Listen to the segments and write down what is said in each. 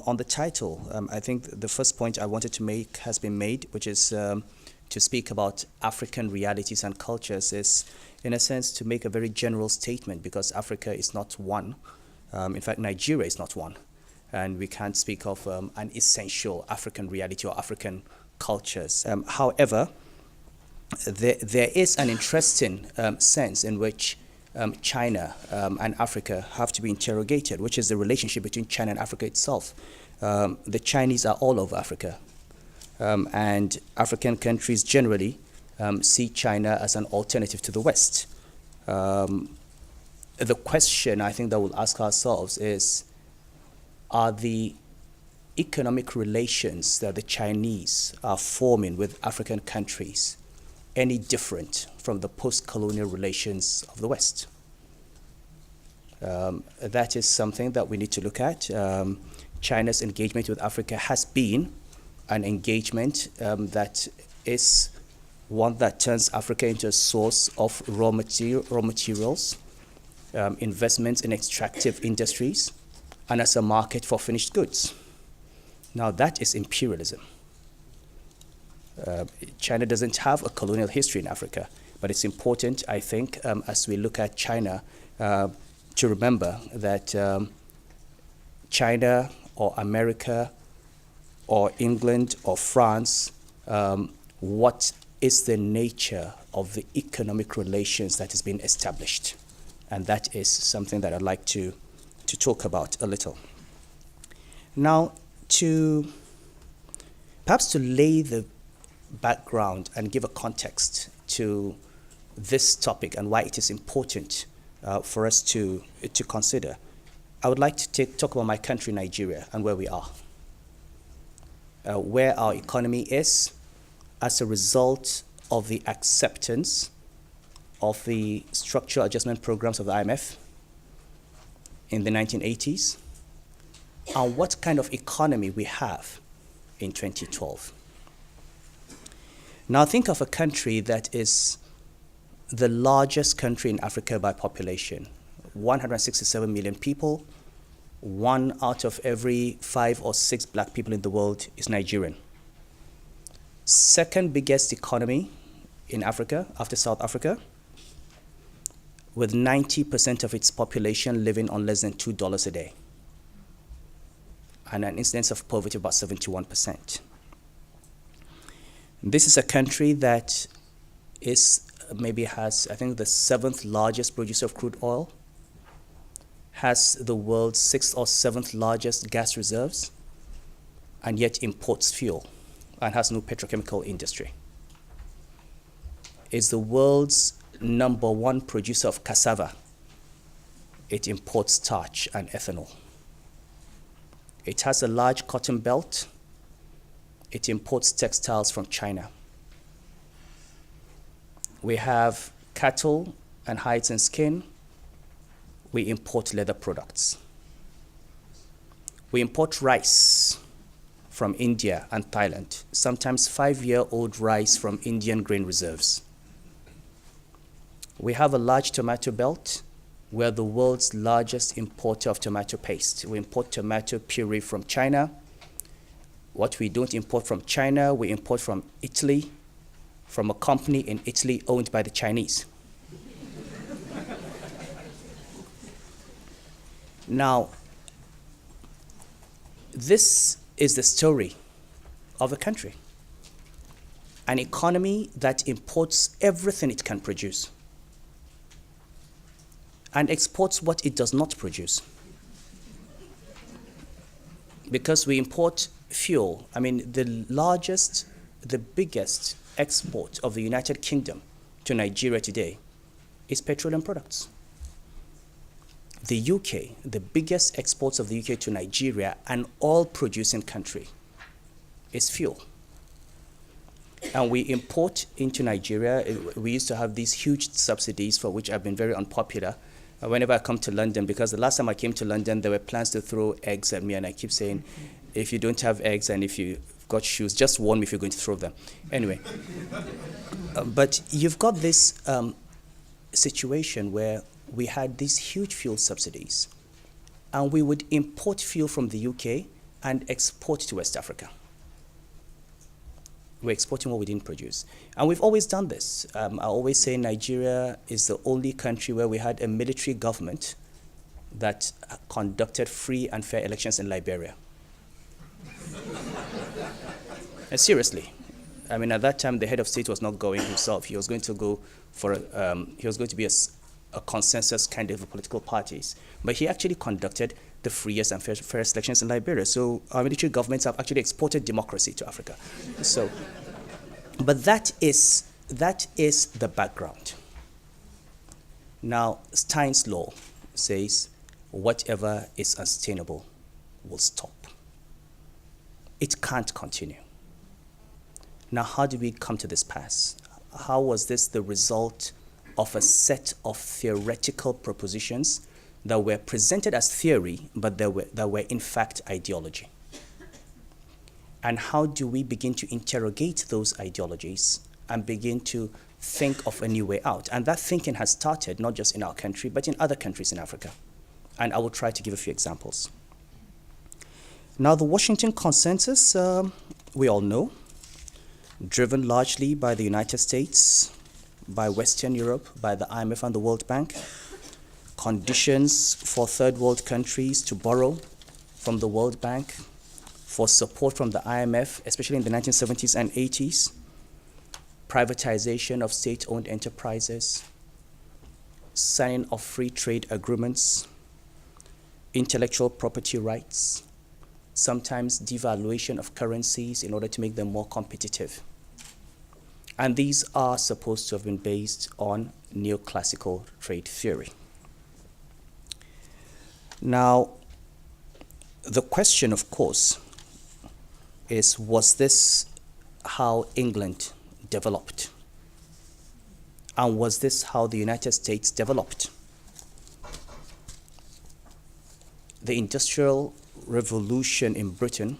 on the title, I think the first point I wanted to make has been made, which is to speak about African realities and cultures is, in a sense, to make a very general statement, because Africa is not one. In fact, Nigeria is not one. And we can't speak of an essential African reality or African cultures. However, there is an interesting sense in which China and Africa have to be interrogated, which is the relationship between China and Africa itself. The Chinese are all over Africa, and African countries generally see China as an alternative to the West. The question I think that we'll ask ourselves is, are the economic relations that the Chinese are forming with African countries any different from the post-colonial relations of the West? That is something that we need to look at. China's engagement with Africa has been an engagement that is one that turns Africa into a source of raw materials, investments in extractive industries, and as a market for finished goods. Now that is imperialism. China doesn't have a colonial history in Africa, but it's important, I think, as we look at China, to remember that China or America or England or France, what is the nature of the economic relations that has been established? And that is something that I'd like to talk about a little. Now, perhaps to lay the background and give a context to this topic and why it is important for us to consider, I would like to talk about my country, Nigeria, and where we are. Where our economy is as a result of the acceptance of the structural adjustment programs of the IMF in the 1980s, and what kind of economy we have in 2012. Now think of a country that is the largest country in Africa by population, 167 million people. 1 out of every 5 or 6 black people in the world is Nigerian. Second biggest economy in Africa after South Africa, with 90% of its population living on less than $2 a day, and an incidence of poverty of about 71%. This is a country that maybe has, I think, the 7th largest producer of crude oil, has the world's 6th or 7th largest gas reserves, and yet imports fuel and has no petrochemical industry. Is the world's #1 producer of cassava. It imports starch and ethanol. It has a large cotton belt. It imports textiles from China. We have cattle and hides and skin. We import leather products. We import rice from India and Thailand, sometimes 5-year-old rice from Indian grain reserves. We have a large tomato belt. We're the world's largest importer of tomato paste. We import tomato puree from China. What we don't import from China, we import from Italy, from a company in Italy owned by the Chinese. Now, this is the story of a country. An economy that imports everything it can produce and exports what it does not produce. Because we import fuel. I mean, the biggest export of the United Kingdom to Nigeria today is petroleum products. The UK, the biggest exports of the UK to Nigeria, an oil-producing country, is fuel. And we import into Nigeria. We used to have these huge subsidies for which have been very unpopular. Whenever I come to London, because the last time I came to London, there were plans to throw eggs at me, and I keep saying, if you don't have eggs and if you've got shoes, just warn me if you're going to throw them. Anyway, but you've got this situation where we had these huge fuel subsidies, and we would import fuel from the UK and export to West Africa. We're exporting what we didn't produce. And we've always done this. I always say Nigeria is the only country where we had a military government that conducted free and fair elections in Liberia. And seriously. I mean, at that time, the head of state was not going himself. He was going to go for, he was going to be a consensus candidate for political parties. But he actually conducted the freest and fairest elections in Liberia. So our military governments have actually exported democracy to Africa. So, but that is the background. Now, Stein's law says whatever is unsustainable will stop. It can't continue. Now, how did we come to this pass? How was this the result of a set of theoretical propositions that were presented as theory, but that were in fact ideology? And how do we begin to interrogate those ideologies and begin to think of a new way out? And that thinking has started not just in our country, but in other countries in Africa. And I will try to give a few examples. Now, the Washington Consensus, we all know, driven largely by the United States, by Western Europe, by the IMF and the World Bank, conditions for third world countries to borrow from the World Bank, for support from the IMF, especially in the 1970s and 80s, privatization of state-owned enterprises, signing of free trade agreements, intellectual property rights, sometimes devaluation of currencies in order to make them more competitive. And these are supposed to have been based on neoclassical trade theory. Now, the question, of course, is, was this how England developed? And was this how the United States developed? The Industrial Revolution in Britain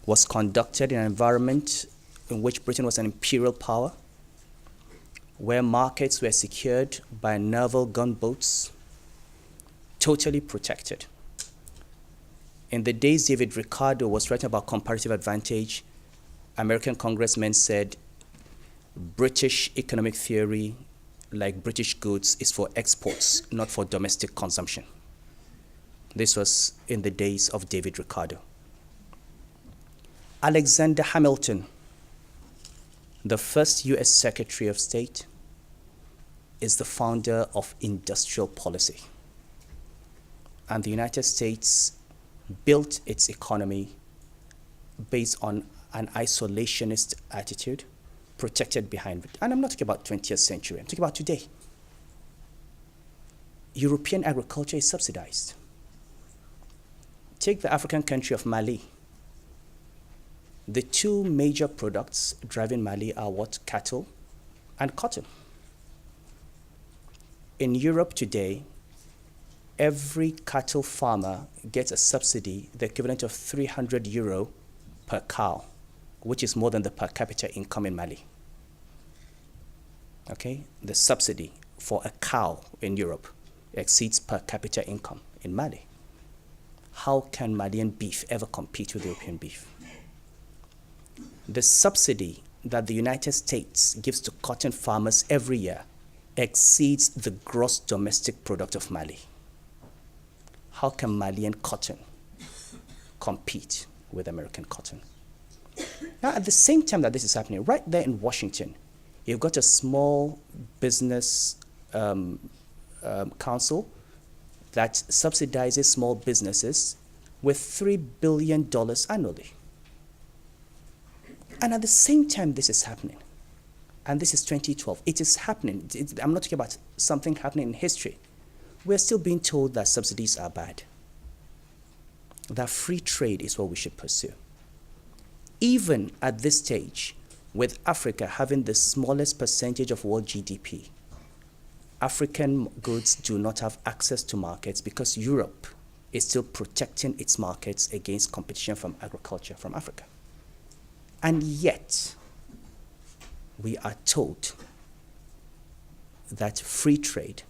was conducted in an environment in which Britain was an imperial power, where markets were secured by naval gunboats, totally protected. In the days David Ricardo was writing about comparative advantage, American congressmen said British economic theory, like British goods, is for exports, not for domestic consumption. This was in the days of David Ricardo. Alexander Hamilton, the first US Secretary of State, is the founder of industrial policy. And the United States built its economy based on an isolationist attitude, protected behind it. And I'm not talking about 20th century, I'm talking about today. European agriculture is subsidized. Take the African country of Mali. The two major products driving Mali are what? Cattle and cotton. In Europe today, every cattle farmer gets a subsidy, the equivalent of 300 euro per cow, which is more than the per capita income in Mali. Okay? The subsidy for a cow in Europe exceeds per capita income in Mali. How can Malian beef ever compete with European beef? The subsidy that the United States gives to cotton farmers every year exceeds the gross domestic product of Mali. How can Malian cotton compete with American cotton? Now, at the same time that this is happening, right there in Washington, you've got a small business council that subsidizes small businesses with $3 billion annually. And at the same time this is happening, and this is 2012, it is happening. I'm not talking about something happening in history. We're still being told that subsidies are bad, that free trade is what we should pursue. Even at this stage, with Africa having the smallest percentage of world GDP, African goods do not have access to markets because Europe is still protecting its markets against competition from agriculture from Africa. And yet, we are told that free trade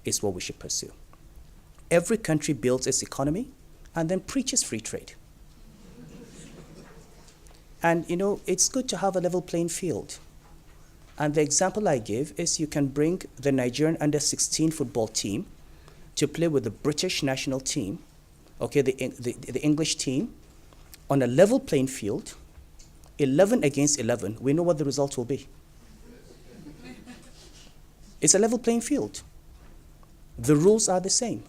is what we should pursue. Every country builds its economy and then preaches free trade. And it's good to have a level playing field. And the example I give is you can bring the Nigerian under-16 football team to play with the British national team, okay, the English team, on a level playing field, 11 against 11. We know what the result will be. It's a level playing field. The rules are the same,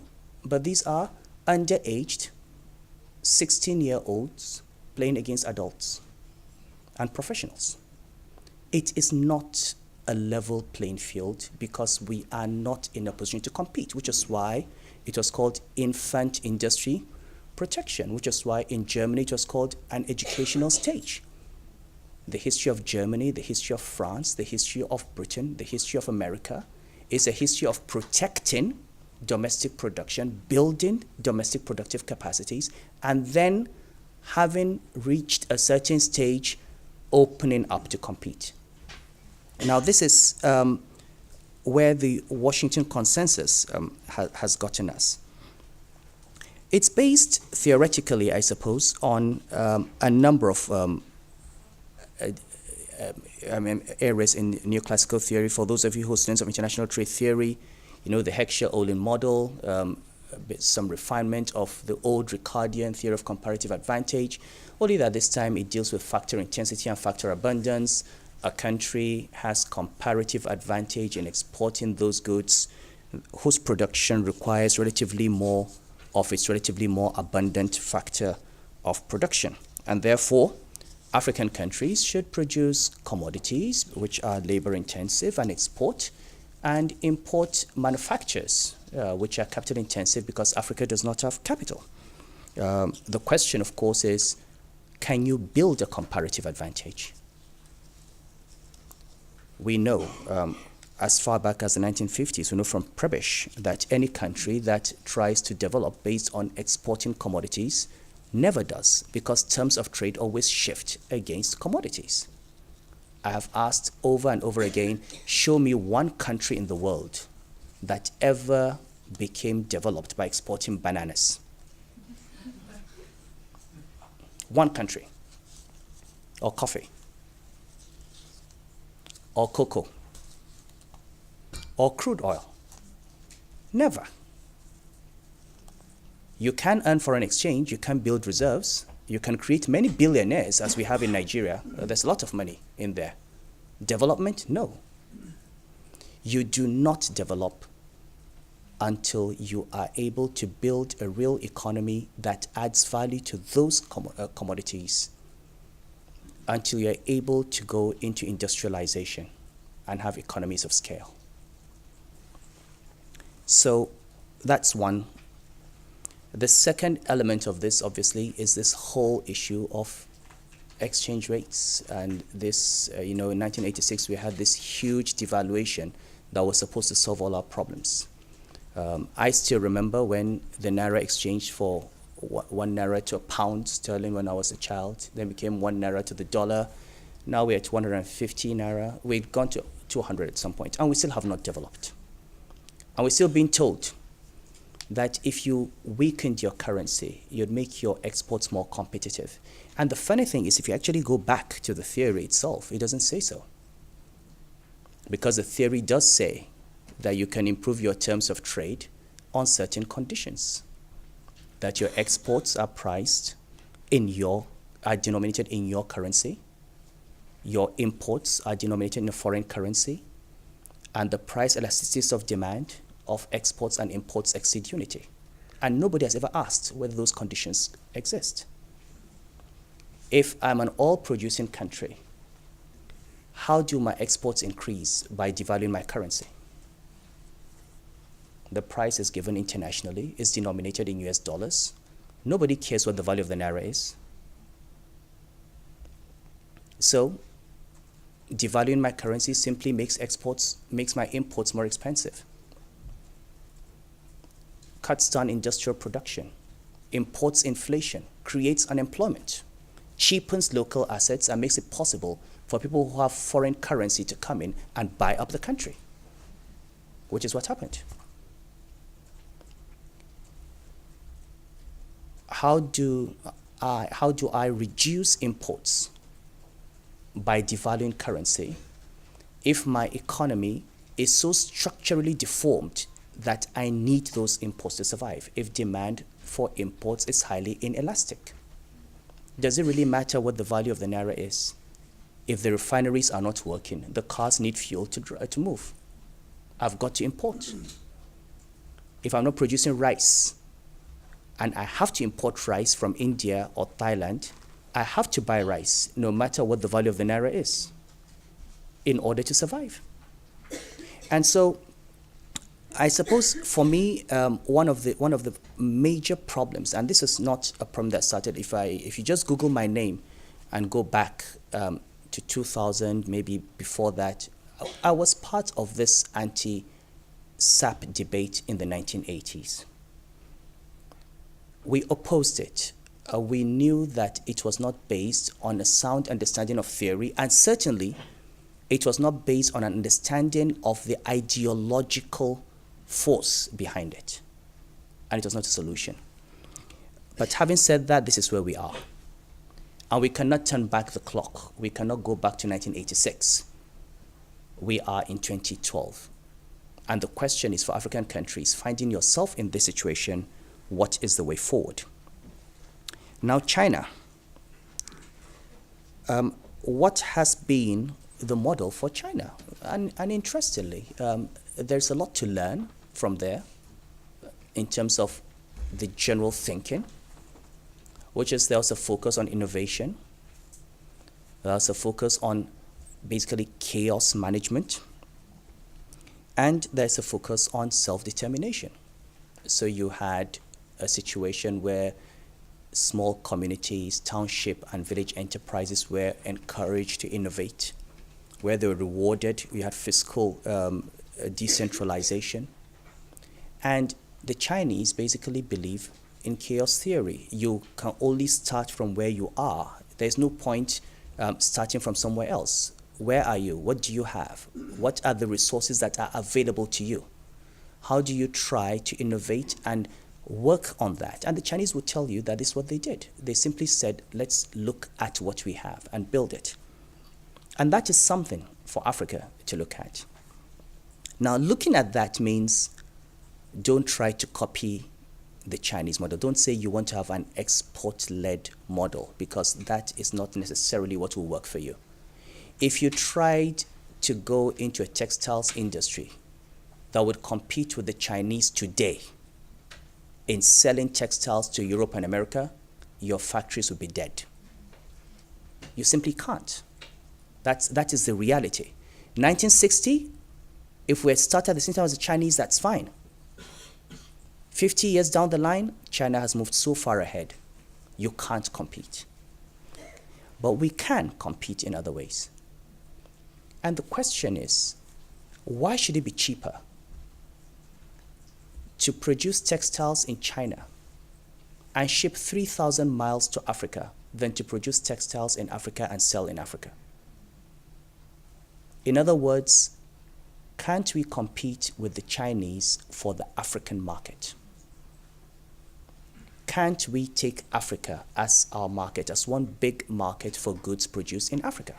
but these are underaged 16-year-olds playing against adults and professionals. It is not a level playing field because we are not in a position to compete, which is why it was called infant industry protection, which is why in Germany it was called an educational stage. The history of Germany, the history of France, the history of Britain, the history of America is a history of protecting domestic production, building domestic productive capacities, and then having reached a certain stage, opening up to compete. Now, this is where the Washington Consensus has gotten us. It's based theoretically, I suppose, on a number of areas in neoclassical theory. For those of you who are students of international trade theory, the Heckscher-Ohlin model, some refinement of the old Ricardian theory of comparative advantage, only that this time it deals with factor intensity and factor abundance. A country has comparative advantage in exporting those goods whose production requires relatively more of its relatively more abundant factor of production. And therefore, African countries should produce commodities which are labor intensive and export, and import manufactures which are capital intensive because Africa does not have capital. The question, of course, is can you build a comparative advantage? We know, as far back as the 1950s, we know from Prebisch that any country that tries to develop based on exporting commodities never does, because terms of trade always shift against commodities. I have asked over and over again, show me one country in the world that ever became developed by exporting bananas. One country. Or coffee. Or cocoa, or crude oil. Never. You can earn foreign exchange, you can build reserves, you can create many billionaires as we have in Nigeria. There's a lot of money in there. Development? No. You do not develop until you are able to build a real economy that adds value to those commodities, until you're able to go into industrialization and have economies of scale. So that's one. The second element of this, obviously, is this whole issue of exchange rates. And this, in 1986, we had this huge devaluation that was supposed to solve all our problems. I still remember when the Naira exchanged for 1 Naira to a pound sterling when I was a child, then became 1 Naira to the dollar. Now we're at 150 Naira. We've gone to 200 at some point, and we still have not developed. And we're still being told that if you weakened your currency, you'd make your exports more competitive. And the funny thing is, if you actually go back to the theory itself, it doesn't say so. Because the theory does say that you can improve your terms of trade on certain conditions. That your exports are priced are denominated in your currency, your imports are denominated in a foreign currency, and the price elasticities of demand of exports and imports exceed unity. And nobody has ever asked whether those conditions exist. If I'm an oil-producing country, how do my exports increase? By devaluing my currency. The price is given internationally, is denominated in US dollars. Nobody cares what the value of the Naira is. So, devaluing my currency simply makes my imports more expensive. Cuts down industrial production, imports inflation, creates unemployment, cheapens local assets, and makes it possible for people who have foreign currency to come in and buy up the country, which is what happened. how do I reduce imports by devaluing currency if my economy is so structurally deformed that I need those imports to survive, if demand for imports is highly inelastic? Does it really matter what the value of the naira is? If the refineries are not working, the cars need fuel to move. I've got to import. If I'm not producing rice, and I have to import rice from India or Thailand, I have to buy rice, no matter what the value of the naira is, in order to survive. And so, I suppose for me, one of the major problems, and this is not a problem that started. If you just Google my name, and go back to 2000, maybe before that, I was part of this anti-SAP debate in the 1980s. We opposed it. We knew that it was not based on a sound understanding of theory, and certainly it was not based on an understanding of the ideological force behind it. And it was not a solution. But having said that, this is where we are. And we cannot turn back the clock. We cannot go back to 1986. We are in 2012. And the question is, for African countries, finding yourself in this situation, what is the way forward? Now, China. What has been the model for China? And interestingly, there's a lot to learn from there in terms of the general thinking, which is there's a focus on innovation. There's a focus on basically chaos management. And there's a focus on self-determination. So you had a situation where small communities, township, and village enterprises were encouraged to innovate, where they were rewarded. We had fiscal decentralization. And the Chinese basically believe in chaos theory. You can only start from where you are. There's no point starting from somewhere else. Where are you? What do you have? What are the resources that are available to you? How do you try to innovate and work on that? And the Chinese would tell you that is what they did. They simply said, let's look at what we have and build it. And that is something for Africa to look at. Now, looking at that means don't try to copy the Chinese model. Don't say you want to have an export-led model, because that is not necessarily what will work for you. If you tried to go into a textiles industry that would compete with the Chinese today in selling textiles to Europe and America, your factories would be dead. You simply can't. That is the reality. 1960, if we had started at the same time as the Chinese, that's fine. 50 years down the line, China has moved so far ahead, you can't compete. But we can compete in other ways. And the question is, why should it be cheaper to produce textiles in China and ship 3,000 miles to Africa than to produce textiles in Africa and sell in Africa? In other words, can't we compete with the Chinese for the African market? Can't we take Africa as our market, as one big market for goods produced in Africa?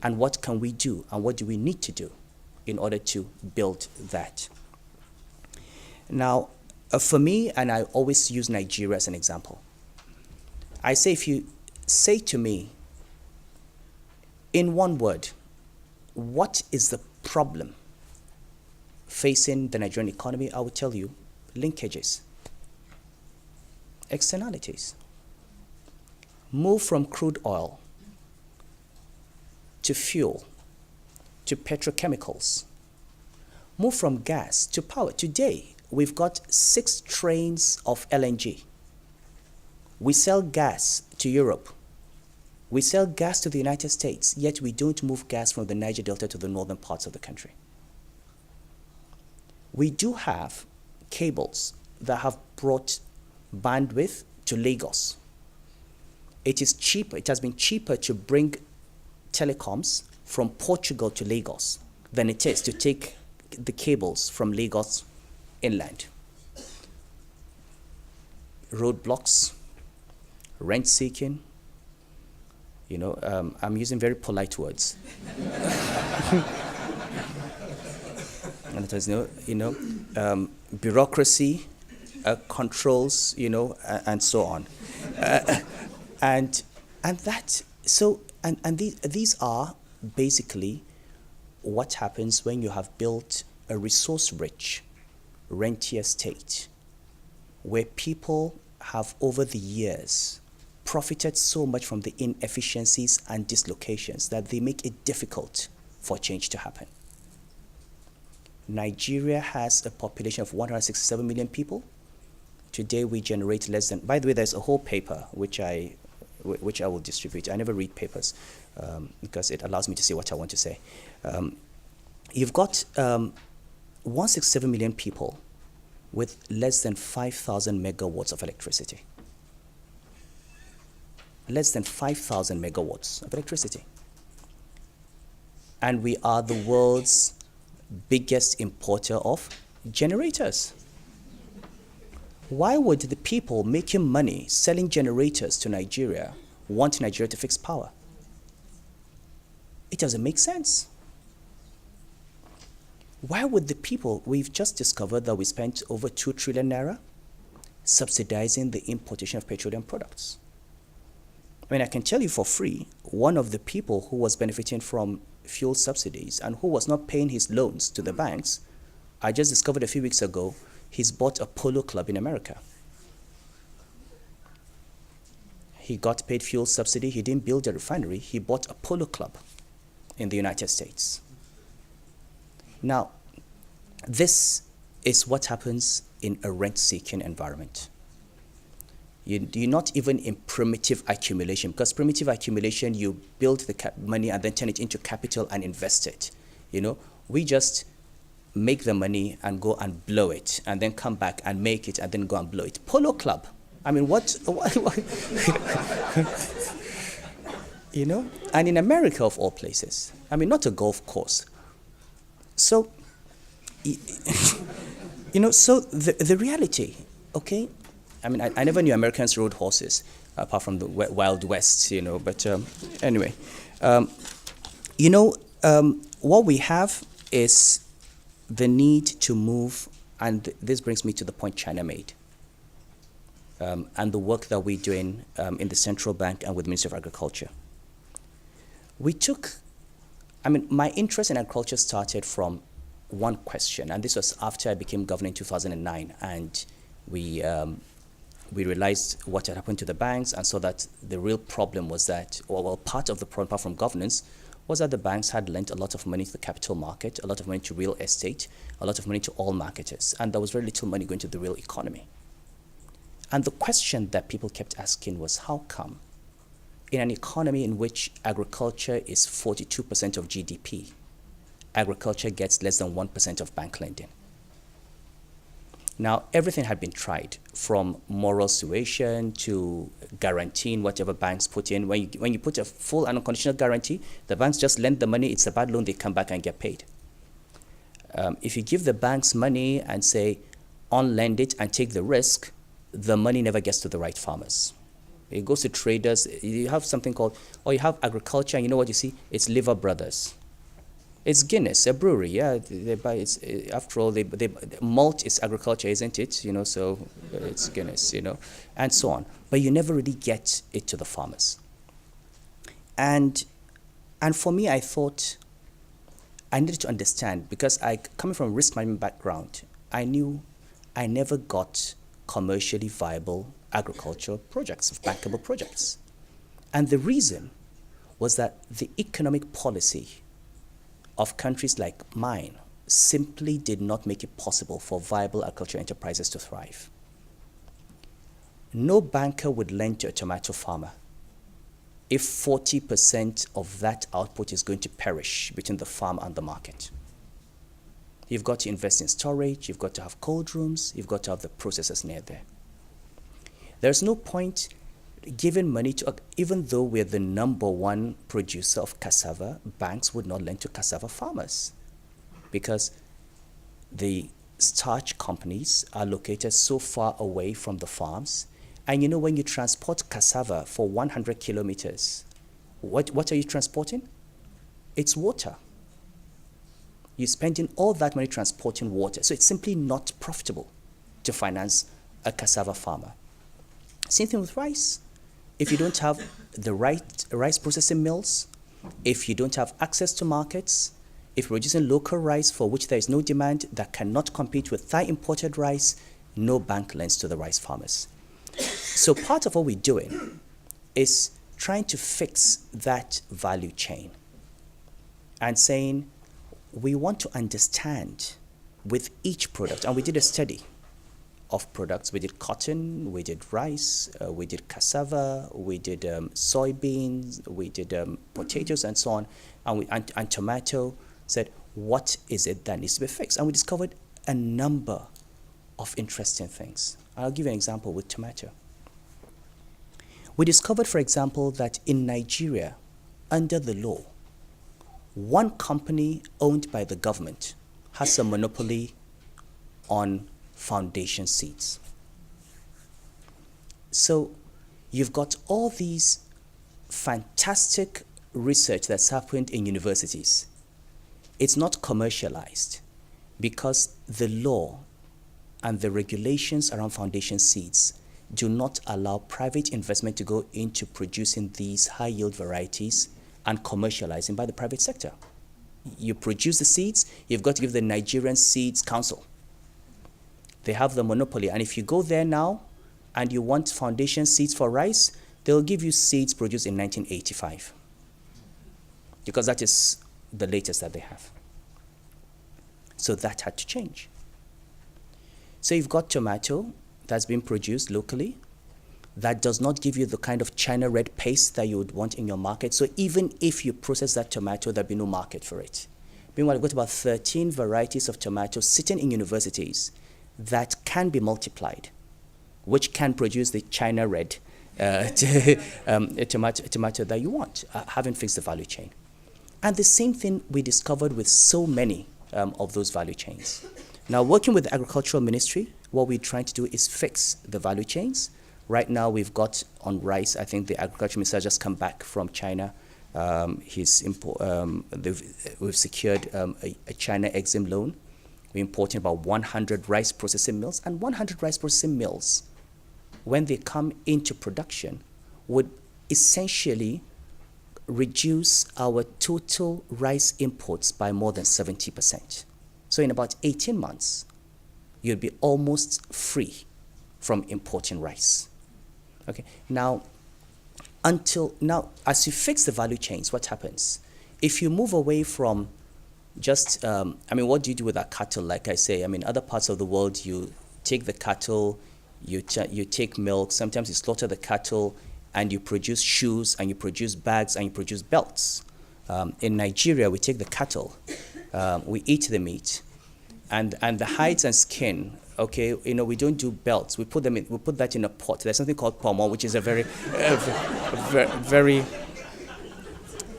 And what can we do, and what do we need to do in order to build that? Now, for me, and I always use Nigeria as an example, I say, if you say to me, in one word, what is the problem facing the Nigerian economy, I would tell you, linkages, externalities. Move from crude oil to fuel, to petrochemicals. Move from gas to power. Today, we've got 6 trains of LNG. We sell gas to Europe. We sell gas to the United States, yet we don't move gas from the Niger Delta to the northern parts of the country. We do have cables that have brought bandwidth to Lagos. It is cheaper, it has been cheaper to bring telecoms from Portugal to Lagos than it is to take the cables from Lagos inland. roadblocks, rent seeking. I'm using very polite words. And it has bureaucracy, controls, and so on. And that, so, and these are basically what happens when you have built a resource-rich rentier state where people have over the years profited so much from the inefficiencies and dislocations that they make it difficult for change to happen. Nigeria has a population of 167 million people. Today we generate less than, by the way, there's a whole paper which I will distribute. I never read papers because it allows me to say what I want to say. You've got 167 million people with less than 5,000 megawatts of electricity. Less than 5,000 megawatts of electricity. And we are the world's biggest importer of generators. Why would the people making money selling generators to Nigeria want Nigeria to fix power? It doesn't make sense. Why would the people, we've just discovered that we spent over 2 trillion naira subsidizing the importation of petroleum products. I mean, I can tell you for free, one of the people who was benefiting from fuel subsidies and who was not paying his loans to the banks, I just discovered a few weeks ago, he's bought a polo club in America. He got paid fuel subsidy, he didn't build a refinery, he bought a polo club in the United States. Now, this is what happens in a rent-seeking environment. You're not even in primitive accumulation, because primitive accumulation, you build the money and then turn it into capital and invest it. We just make the money and go and blow it, and then come back and make it and then go and blow it. Polo club. I mean, what? And in America, of all places. I mean, not a golf course. So, so the reality, okay? I mean, I never knew Americans rode horses, apart from the Wild West, but anyway. What we have is the need to move, and this brings me to the point China made, and the work that we're doing in the central bank and with the Ministry of Agriculture. My interest in agriculture started from one question, and this was after I became governor in 2009, and we realized what had happened to the banks and saw that the real problem was that, part of the problem, apart from governance, was that the banks had lent a lot of money to the capital market, a lot of money to real estate, a lot of money to all marketers, and there was very little money going to the real economy. And the question that people kept asking was, how come in an economy in which agriculture is 42% of GDP, agriculture gets less than 1% of bank lending? Now, everything had been tried, from moral suasion to guaranteeing whatever banks put in. When you put a full and unconditional guarantee, the banks just lend the money, it's a bad loan, they come back and get paid. If you give the banks money and say, on-lend it and take the risk, the money never gets to the right farmers. It goes to traders. You have something called, you have agriculture, and you know what you see? It's Liver Brothers. It's Guinness, a brewery, yeah. They buy after all, malt is agriculture, isn't it? So it's Guinness, and so on. But you never really get it to the farmers. And for me, I thought I needed to understand, because coming from a risk management background, I knew I never got commercially viable agricultural projects, bankable projects. And the reason was that the economic policy of countries like mine simply did not make it possible for viable agricultural enterprises to thrive. No banker would lend to a tomato farmer if 40% of that output is going to perish between the farm and the market. You've got to invest in storage, you've got to have cold rooms, you've got to have the processors near there. There's no point giving money to, even though we're the #1 producer of cassava, banks would not lend to cassava farmers because the starch companies are located so far away from the farms. And you know, when you transport cassava for 100 kilometers, what are you transporting? It's water. You're spending all that money transporting water. So it's simply not profitable to finance a cassava farmer. Same thing with rice. If you don't have the right rice processing mills, if you don't have access to markets, if you're producing local rice for which there is no demand that cannot compete with Thai imported rice, no bank lends to the rice farmers. So part of what we're doing is trying to fix that value chain and saying, we want to understand with each product, and we did a study of products. We did cotton, we did rice, we did cassava, we did soybeans, we did potatoes and so on, and tomato. Said, what is it that needs to be fixed? And we discovered a number of interesting things. I'll give you an example with tomato. We discovered, for example, that in Nigeria, under the law, one company owned by the government has a monopoly on foundation seeds. So you've got all these fantastic research that's happened in universities. It's not commercialized because the law and the regulations around foundation seeds do not allow private investment to go into producing these high-yield varieties and commercializing by the private sector. You produce the seeds, you've got to give the Nigerian Seeds Council. They have the monopoly, and if you go there now and you want foundation seeds for rice, they'll give you seeds produced in 1985 because that is the latest that they have. So that had to change. So you've got tomato that's been produced locally that does not give you the kind of China red paste that you would want in your market. So even if you process that tomato, there'll be no market for it. Meanwhile, we've got about 13 varieties of tomatoes sitting in universities that can be multiplied, which can produce the China red tomato that you want, having fixed the value chain. And the same thing we discovered with so many of those value chains. Now, working with the Agricultural Ministry, what we're trying to do is fix the value chains. Right now, we've got on rice, I think the Agriculture Minister just come back from China. We've secured a China Exim loan. We're importing about 100 rice processing mills, and 100 rice processing mills, when they come into production, would essentially reduce our total rice imports by more than 70%. So in about 18 months, you'll be almost free from importing rice. Okay, now, as you fix the value chains, what happens? If you move away from just, what do you do with that cattle? Like I say, other parts of the world, you take the cattle, you take milk, sometimes you slaughter the cattle, and you produce shoes, and you produce bags, and you produce belts. In Nigeria, we take the cattle, we eat the meat, and the hides and skin. Okay, we don't do belts. We put that in a pot. There's something called pomo, which is a very,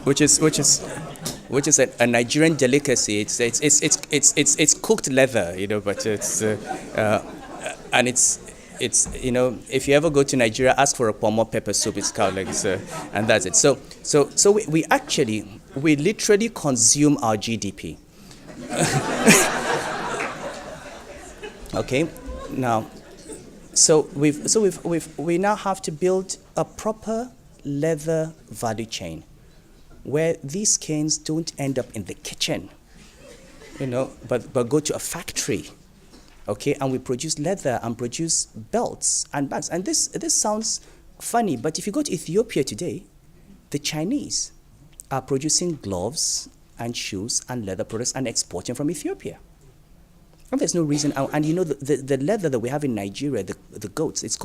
which is a Nigerian delicacy. It's cooked leather, but it's and it's if you ever go to Nigeria, ask for a pomo pepper soup. It's called and that's it. So we literally consume our GDP. Okay, now, we now have to build a proper leather value chain where these skins don't end up in the kitchen, but go to a factory, okay, and we produce leather and produce belts and bags. And this sounds funny, but if you go to Ethiopia today, the Chinese are producing gloves and shoes and leather products and exporting from Ethiopia. And there's no reason, and the leather that we have in Nigeria, the goats, it's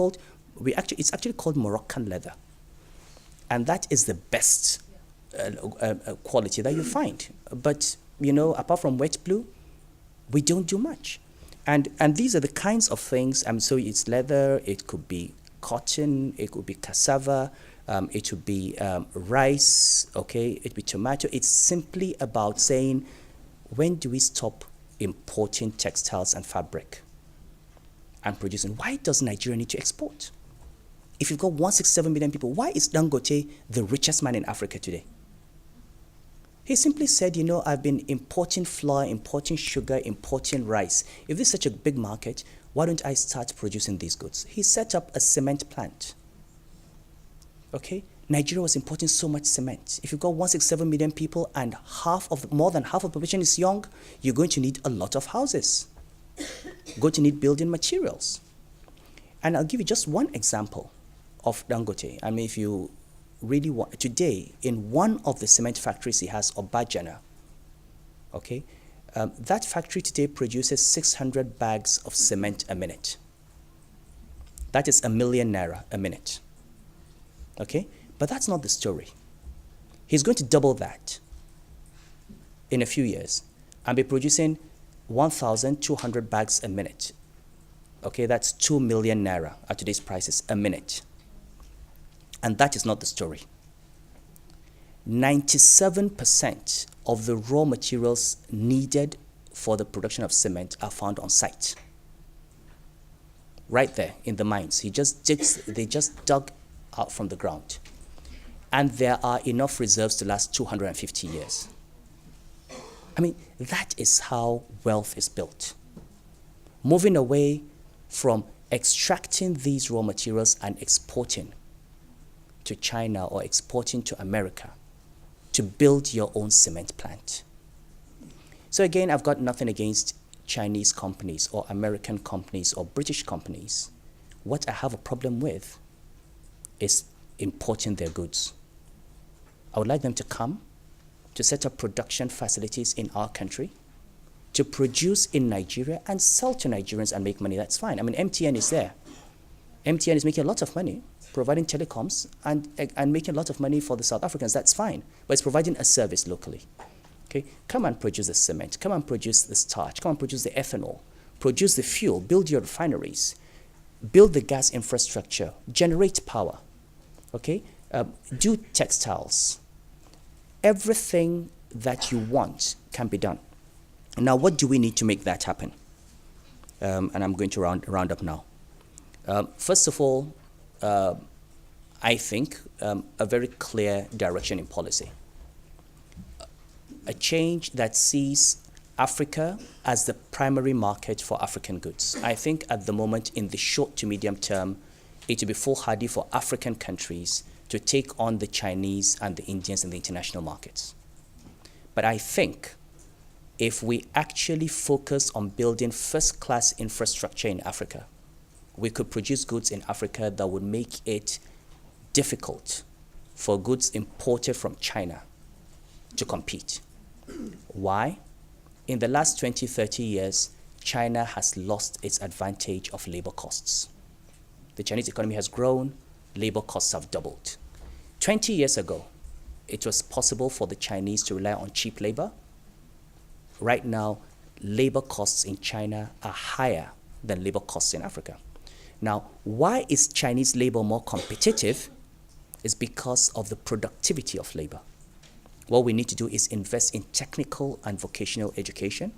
actually called Moroccan leather, and that is the best quality that you find. But apart from wet blue, we don't do much, and these are the kinds of things. So it's leather, it could be cotton, it could be cassava, it would be rice, okay, it would be tomato. It's simply about saying, when do we stop importing textiles and fabric and producing? Why does Nigeria need to export? If you've got 167 million people, why is Dangote the richest man in Africa today? He simply said, I've been importing flour, importing sugar, importing rice. If this is such a big market, why don't I start producing these goods? He set up a cement plant. Okay? Nigeria was importing so much cement. If you've got 167 million people and more than half of the population is young, you're going to need a lot of houses. You're going to need building materials. And I'll give you just one example of Dangote. I mean, if you really want, today, in one of the cement factories he has, Obajana, okay, that factory today produces 600 bags of cement a minute. That is ₦1 million a minute. Okay? But that's not the story. He's going to double that in a few years and be producing 1,200 bags a minute. Okay, that's ₦2 million at today's prices a minute. And that is not the story. 97% of the raw materials needed for the production of cement are found on site. Right there in the mines. They just dug out from the ground. And there are enough reserves to last 250 years. I mean, that is how wealth is built. Moving away from extracting these raw materials and exporting to China or exporting to America to build your own cement plant. So again, I've got nothing against Chinese companies or American companies or British companies. What I have a problem with is importing their goods. I would like them to come, to set up production facilities in our country, to produce in Nigeria and sell to Nigerians and make money. That's fine. I mean, MTN is there. MTN is making a lot of money, providing telecoms and making a lot of money for the South Africans. That's fine. But it's providing a service locally. Okay? Come and produce the cement. Come and produce the starch. Come and produce the ethanol. Produce the fuel. Build your refineries. Build the gas infrastructure. Generate power. Okay? Do textiles. Everything that you want can be done. Now, what do we need to make that happen? And I'm going to round up now. First of all, I think a very clear direction in policy. A change that sees Africa as the primary market for African goods. I think at the moment, in the short to medium term, it will be foolhardy for African countries to take on the Chinese and the Indians in the international markets. But I think if we actually focus on building first-class infrastructure in Africa, we could produce goods in Africa that would make it difficult for goods imported from China to compete. Why? In the last 20, 30 years, China has lost its advantage of labor costs. The Chinese economy has grown, labor costs have doubled. 20 years ago, it was possible for the Chinese to rely on cheap labor. Right now, labor costs in China are higher than labor costs in Africa. Now, why is Chinese labor more competitive? It's because of the productivity of labor. What we need to do is invest in technical and vocational education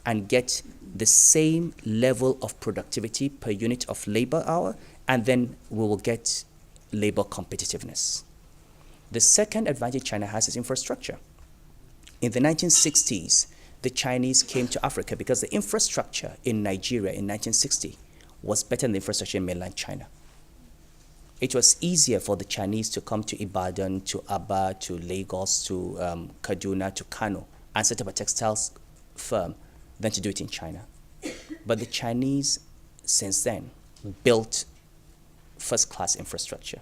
and get the same level of productivity per unit of labor hour, and then we will get labor competitiveness. The second advantage China has is infrastructure. In the 1960s, the Chinese came to Africa because the infrastructure in Nigeria in 1960 was better than the infrastructure in mainland China. It was easier for the Chinese to come to Ibadan, to Aba, to Lagos, to Kaduna, to Kano, and set up a textiles firm than to do it in China. But the Chinese, since then, built first-class infrastructure.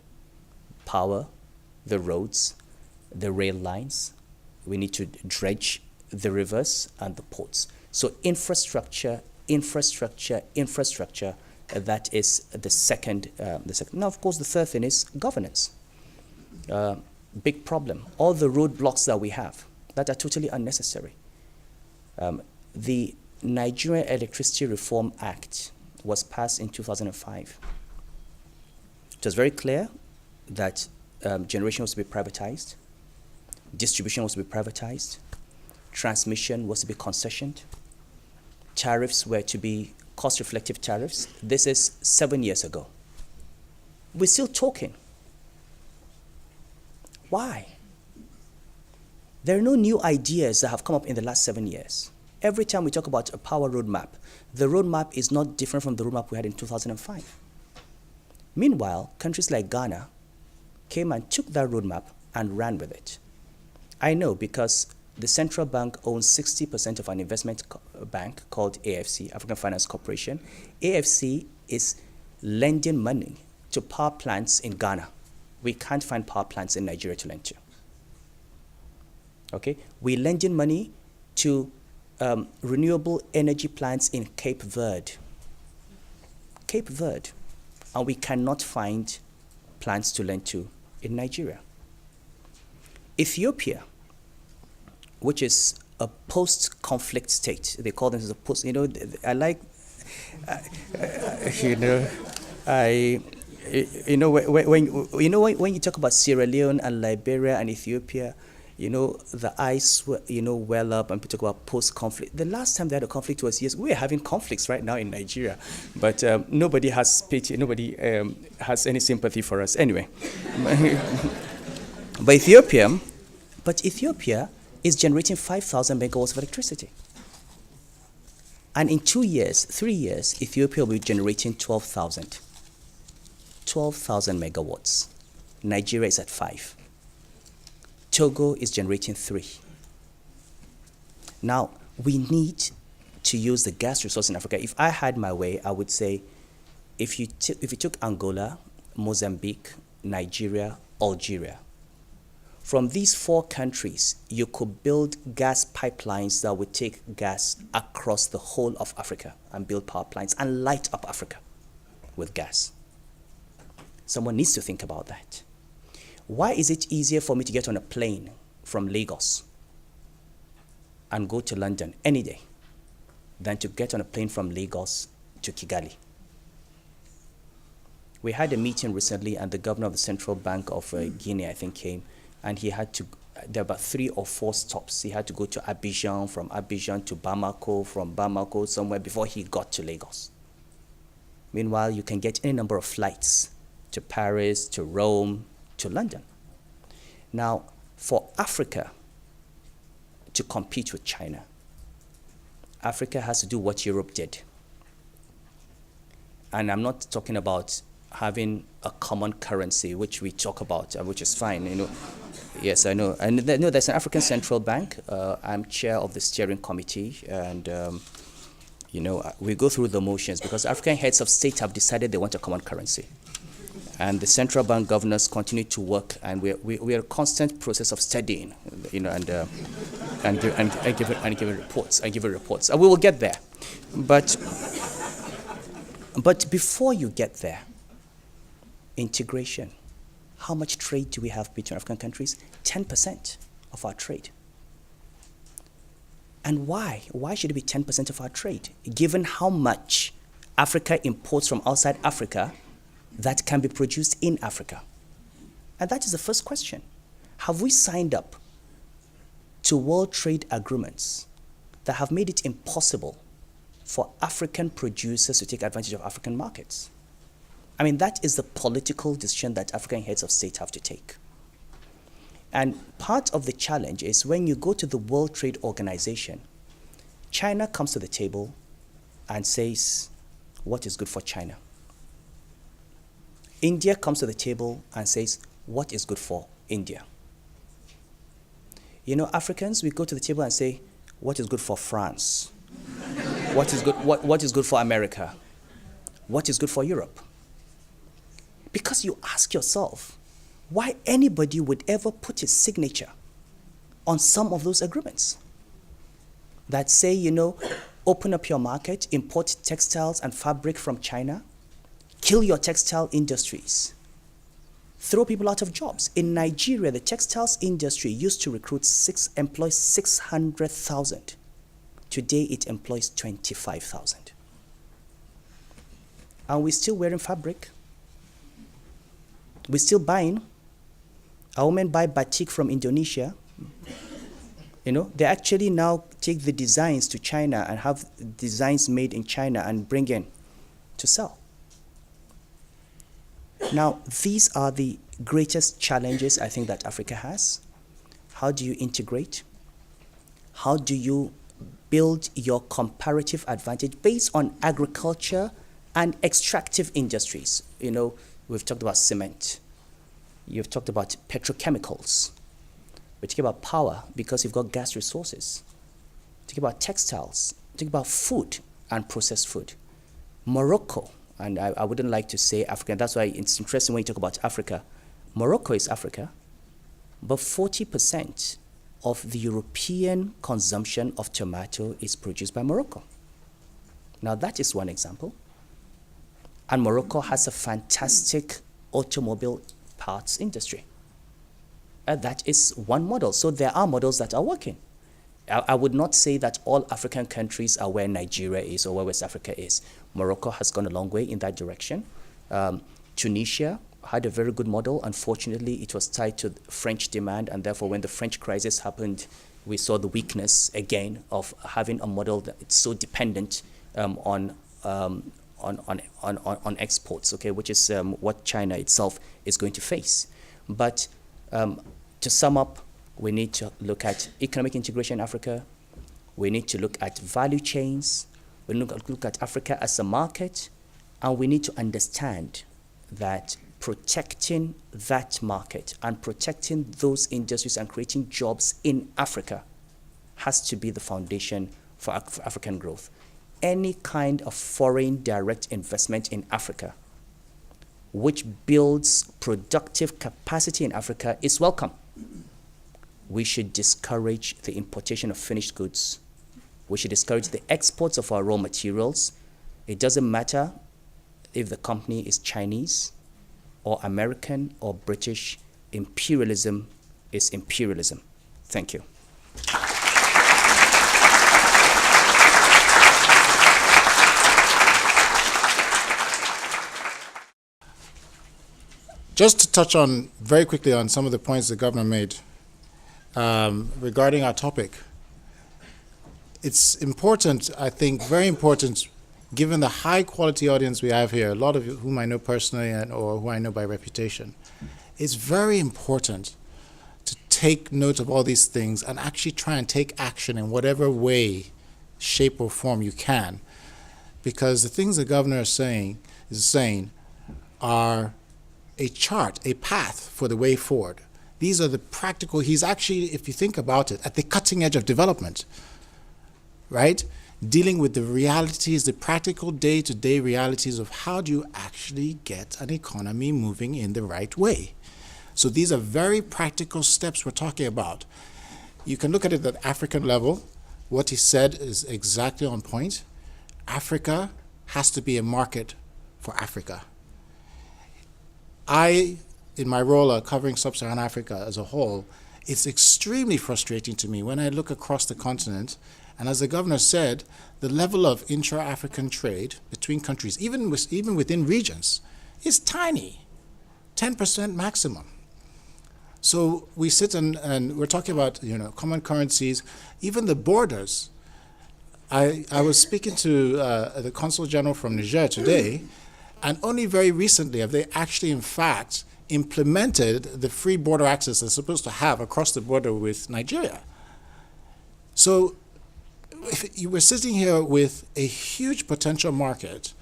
Power, the roads, the rail lines. We need to dredge the rivers and the ports. So infrastructure, that is the second. Now, of course, the third thing is governance. Big problem. All the roadblocks that we have that are totally unnecessary. The Nigerian Electricity Reform Act was passed in 2005. It was very clear that generation was to be privatized, distribution was to be privatized, transmission was to be concessioned, tariffs were to be cost-reflective tariffs. This is 7 years ago. We're still talking. Why? There are no new ideas that have come up in the last 7 years. Every time we talk about a power roadmap, the roadmap is not different from the roadmap we had in 2005. Meanwhile, countries like Ghana came and took that roadmap and ran with it. I know because the central bank owns 60% of an investment bank called AFC, African Finance Corporation. AFC is lending money to power plants in Ghana. We can't find power plants in Nigeria to lend to. Okay, we're lending money to renewable energy plants in Cape Verde. Cape Verde. And we cannot find plants to lend to in Nigeria. Ethiopia, which is a post-conflict state, they call them as a post, I like, when you talk about Sierra Leone and Liberia and Ethiopia, the eyes, well up, and people talk about post-conflict. The last time they had a conflict was years. We're having conflicts right now in Nigeria, but nobody has pity, nobody has any sympathy for us. Anyway, but Ethiopia is generating 5,000 megawatts of electricity. And in 3 years, Ethiopia will be generating 12,000 megawatts. Nigeria is at 5. Togo is generating 3. Now, we need to use the gas resource in Africa. If I had my way, I would say, if you took Angola, Mozambique, Nigeria, Algeria, from these 4 countries, you could build gas pipelines that would take gas across the whole of Africa and build power plants and light up Africa with gas. Someone needs to think about that. Why is it easier for me to get on a plane from Lagos and go to London any day than to get on a plane from Lagos to Kigali? We had a meeting recently, and the governor of the Central Bank of Guinea, I think, came, and he had to, there were about 3 or 4 stops. He had to go to Abidjan, from Abidjan to Bamako, from Bamako somewhere before he got to Lagos. Meanwhile, you can get any number of flights to Paris, to Rome, to London. Now, for Africa to compete with China, Africa has to do what Europe did. And I'm not talking about having a common currency, which we talk about, which is fine, Yes, I know. And there's an African Central Bank. I'm chair of the steering committee, and we go through the motions because African heads of state have decided they want a common currency. And the central bank governors continue to work, and we are in a constant process of studying, and giving reports. And we will get there. But before you get there, integration. How much trade do we have between African countries? 10% of our trade. And why? Why should it be 10% of our trade, given how much Africa imports from outside Africa that can be produced in Africa? And that is the first question. Have we signed up to world trade agreements that have made it impossible for African producers to take advantage of African markets? I mean, that is the political decision that African heads of state have to take. And part of the challenge is when you go to the World Trade Organization, China comes to the table and says, what is good for China? India comes to the table and says, what is good for India? Africans, we go to the table and say, what is good for France? What is good for America? What is good for Europe? Because you ask yourself, why anybody would ever put his signature on some of those agreements that say, open up your market, import textiles and fabric from China, kill your textile industries, throw people out of jobs. In Nigeria, the textiles industry used to employ 600,000. Today, it employs 25,000. And we're still wearing fabric. We're still buying. Our women buy batik from Indonesia. They actually now take the designs to China and have designs made in China and bring in to sell. Now, these are the greatest challenges I think that Africa has. How do you integrate? How do you build your comparative advantage based on agriculture and extractive industries? You know, we've talked about cement. You've talked about petrochemicals. We talk about power because you've got gas resources. We talk about textiles. We talk about food and processed food. Morocco, and I wouldn't like to say Africa, and that's why it's interesting when you talk about Africa. Morocco is Africa, but 40% of the European consumption of tomato is produced by Morocco. Now that is one example. And Morocco has a fantastic automobile parts industry. That is one model. So there are models that are working. I would not say that all African countries are where Nigeria is or where West Africa is. Morocco has gone a long way in that direction. Tunisia had a very good model. Unfortunately, it was tied to French demand, and therefore when the French crisis happened, we saw the weakness again of having a model that it's so dependent on exports, okay, which is what China itself is going to face. But to sum up, we need to look at economic integration in Africa. We need to look at value chains. We need to look at Africa as a market. And we need to understand that protecting that market and protecting those industries and creating jobs in Africa has to be the foundation for African growth. Any kind of foreign direct investment in Africa which builds productive capacity in Africa is welcome. We should discourage the importation of finished goods. We should discourage the exports of our raw materials. It doesn't matter if the company is Chinese or American or British. Imperialism is imperialism. Thank you. Just to touch on very quickly on some of the points the governor made regarding our topic. It's important, I think, very important, given the high quality audience we have here, a lot of whom I know personally or who I know by reputation. It's very important to take note of all these things and actually try and take action in whatever way, shape, or form you can. Because the things the governor is saying are a chart, a path for the way forward. These are the practical, he's actually, if you think about it, at the cutting edge of development, right? Dealing with the realities, the practical day-to-day realities of how do you actually get an economy moving in the right way. So these are very practical steps we're talking about. You can look at it at the African level. What he said is exactly on point. Africa has to be a market for Africa. In my role covering sub-Saharan Africa as a whole, it's extremely frustrating to me when I look across the continent, and as the governor said, the level of intra-African trade between countries, even within regions, is tiny, 10% maximum. So we sit and we're talking about common currencies, even the borders. I was speaking to the Consul General from Niger today, and only very recently have they actually, in fact, implemented the free border access they're supposed to have across the border with Nigeria. So if you were sitting here with a huge potential market,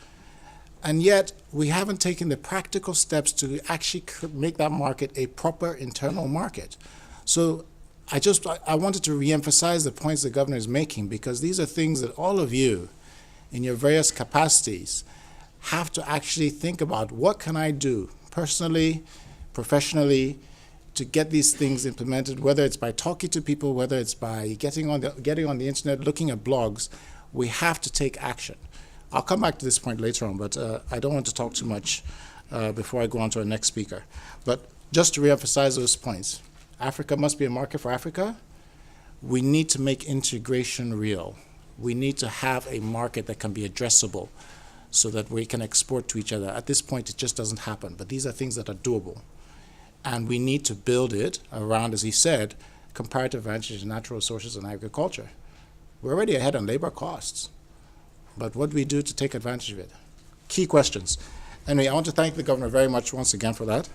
and yet we haven't taken the practical steps to actually make that market a proper internal market. So I wanted to reemphasize the points the governor is making, because these are things that all of you in your various capacities have to actually think about. What can I do personally, professionally, to get these things implemented, whether it's by talking to people, whether it's by getting on the internet, looking at blogs. We have to take action. I'll come back to this point later on, but I don't want to talk too much before I go on to our next speaker. But just to reemphasize those points, Africa must be a market for Africa. We need to make integration real. We need to have a market that can be addressable so that we can export to each other. At this point, it just doesn't happen, but these are things that are doable. And we need to build it around, as he said, comparative advantage in natural resources and agriculture. We're already ahead on labor costs, but what do we do to take advantage of it? Key questions. Anyway, I want to thank the governor very much once again for that.